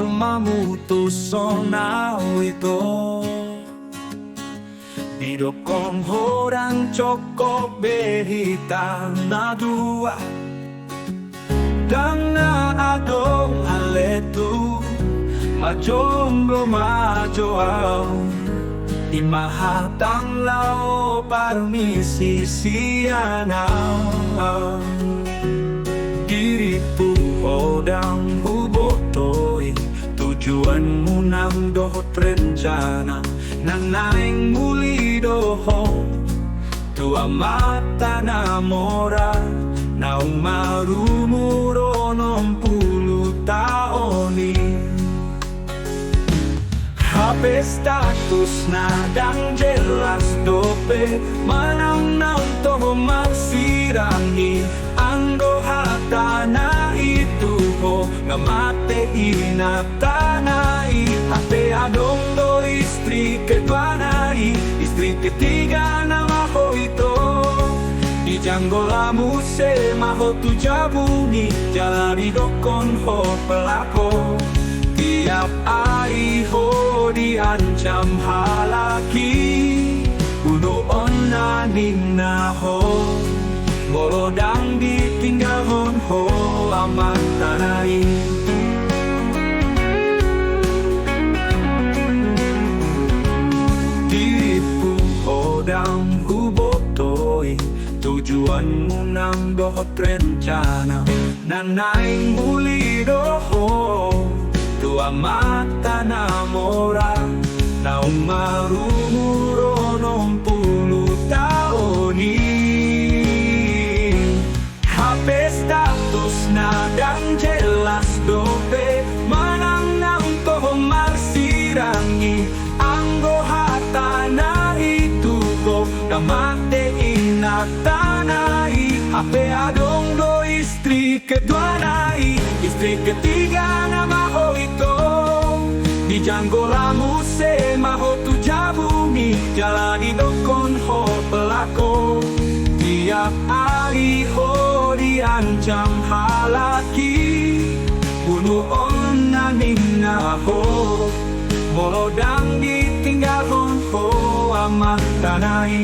mamutus sonaw ito. Didokong horang cokok behita na dua dan na adong aletu majomblo majoaw imahatang lao parmisi siyanaw diripu odang hubotoy tujuan munang dohot rencana nang naing muli doho tua mata namora naung marumuro 60 taoni HP status nadang jelas dope manang nang toho magsirangi ang dohata na itu ho ngamate inatanai HP adong do istri kedua nai istri ketiga nama ho itu di janggola muse maho tu jabuni jalani dokon ho pelako tiap hari ho diancam halaki uno onaning na ho bolodang ditinggal hon ho aman tanai diripu hodang hubotoy tujuan munang dohot rencana nanaing muli doho tua mata namora naung marumuro 60 taoni HP status nadang jelas dope manang nang toho marsirangi anggo hata na itu ko namate inatanai HP adong do istri kedua nai istri ketiga nama ho itu di janggola muse maho tu jabumi jalani dokon ho pelako tiap hari ho diancam halaki bunuh onaning na ho molodang ditinggal hon ho amat tanai